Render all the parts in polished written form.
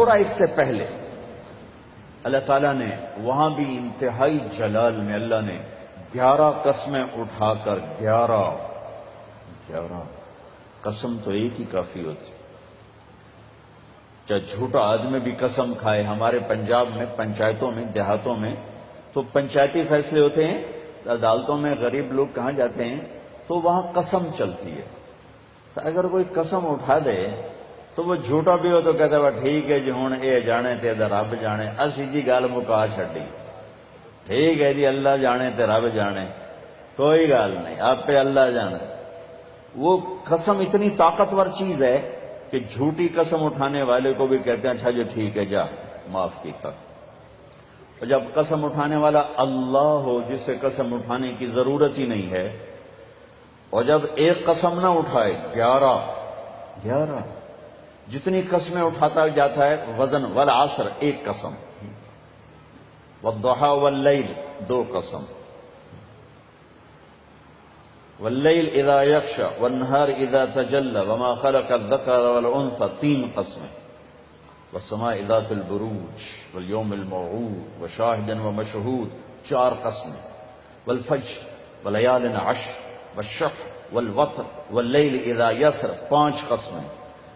تھوڑا اس سے پہلے اللہ تعالیٰ نے وہاں بھی انتہائی جلال میں اللہ نے 11 قسمیں اٹھا کر 11 قسم تو ایک ہی کافی ہوتی، چاہے جھوٹا آدمی بھی قسم کھائے۔ ہمارے پنجاب میں پنچایتوں میں دیہاتوں میں تو پنچایتی فیصلے ہوتے ہیں، عدالتوں میں غریب لوگ کہاں جاتے ہیں تو وہاں قسم چلتی ہے۔ تو اگر کوئی قسم اٹھا دے تو وہ جھوٹا بھی ہو تو کہتا ہے ٹھیک ہے جی ہوں اے جانے تے رب جانے، اسی جی گل مکا چھڈی، ٹھیک ہے جی اللہ جانے تے رب جانے، کوئی گل نہیں آپ پہ اللہ جانے۔ وہ قسم اتنی طاقتور چیز ہے کہ جھوٹی قسم اٹھانے والے کو بھی کہتے ہیں اچھا جی ٹھیک ہے جا معاف کیتا۔ اور جب قسم اٹھانے والا اللہ ہو جسے قسم اٹھانے کی ضرورت ہی نہیں ہے، اور جب ایک قسم نہ اٹھائے 11 جتنی قسمیں اٹھاتا جاتا ہے وزن، والعصر ایک قسم، والضحى واللیل 2 قسم، واللیل اذا یغشی والنہار اذا تجلی وما خلق الذکر والانثى 3 قسمیں، والسماء ذات البروج والیوم الموعود وشاہد ومشہود 4 قسمیں، والفجر ولیال عشر والشفع والوتر واللیل اذا یسر 5 قسمیں۔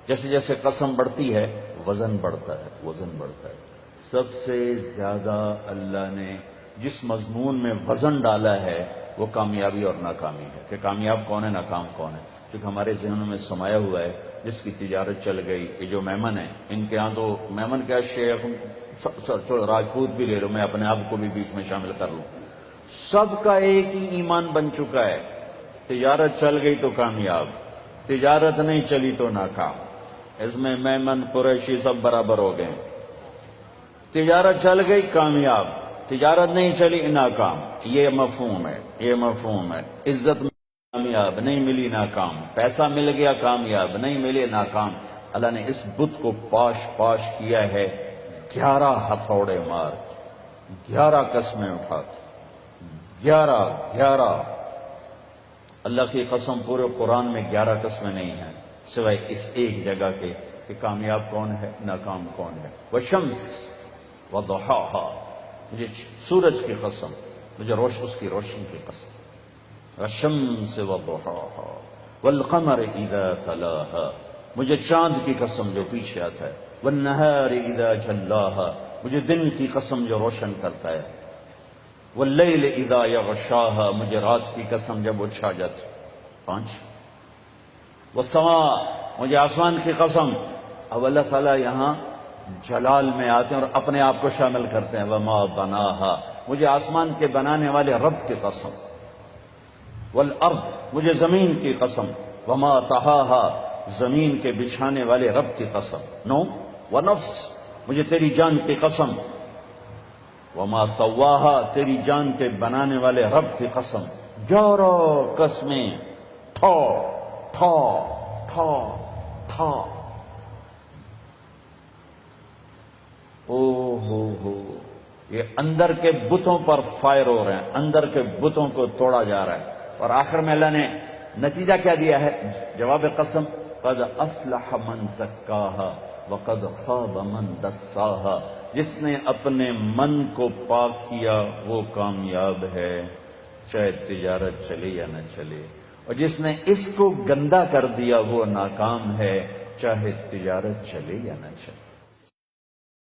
جیسے جیسے قسم بڑھتی ہے وزن بڑھتا ہے۔ سب سے زیادہ اللہ نے جس مضمون میں وزن ڈالا ہے وہ کامیابی اور ناکامی ہے، کہ کامیاب کون ہے ناکام کون ہے، کیونکہ ہمارے ذہنوں میں سمایا ہوا ہے جس کی تجارت چل گئی۔ یہ جو میمن ہیں ان کے ہاں تو میمن کیا شیخ راجپوت بھی لے لو، میں اپنے آپ کو بھی بیچ میں شامل کر لوں، سب کا ایک ہی ایمان بن چکا ہے، تجارت چل گئی تو کامیاب، تجارت نہیں چلی تو ناکام۔ اس میں میمن قریشی سب برابر ہو گئے، تجارت چل گئی کامیاب، تجارت نہیں چلی ناکام۔ یہ مفہوم ہے۔ عزت کامیاب نہیں ملی ناکام، پیسہ مل گیا کامیاب نہیں ملے ناکام۔ اللہ نے اس بت کو پاش کیا ہے 11 ہتھوڑے مار، 11 قسمیں اٹھا کے، 11 اللہ کی قسم پورے قرآن میں 11 قسمیں نہیں ہیں سوائے اس ایک جگہ کے کہ کامیاب کون ہے ناکام کون ہے۔ وشمس وضحاہا، مجھے سورج کی قسم، مجھے اس کی روشنی کی قسم، والشمس وضحاہا والقمر اذا تلاہا، مجھے چاند کی قسم جو پیچھے آتا ہے، والنہار اذا جلاہا، مجھے دن کی قسم جو روشن کرتا ہے، واللیل اذا یغشاہا، مجھے رات کی قسم جب وہ چھا جاتی، 5۔ والسماء، مجھے آسمان کی قسم۔ اب اللہ تعالیٰ یہاں جلال میں آتے ہیں اور اپنے آپ کو شامل کرتے ہیں، وما بناہا، مجھے آسمان کے بنانے والے رب کی قسم۔ والارض، مجھے زمین کی قسم، وما طحاہا، زمین کے بچھانے والے رب کی قسم۔ 9۔ ونفس، مجھے تیری جان کی قسم، وما سواہا، تیری جان کے بنانے والے رب کی قسم۔ 11 قسمیں، ٹھا ٹھا ٹھا ٹھا۔ ہو یہ اندر کے بتوں پر فائر ہو رہے ہیں، اندر کے بتوں کو توڑا جا رہا ہے، اور آخر میں اللہ نے نتیجہ کیا دیا ہے؟ جواب قسم، قد افلح من زکاہا وقد خاب من دساہا، جس نے اپنے من کو پاک کیا وہ کامیاب ہے، چاہے تجارت چلے یا نہ چلے، اور جس نے اس کو گندا کر دیا وہ ناکام ہے، چاہے تجارت چلے یا نہ چلے۔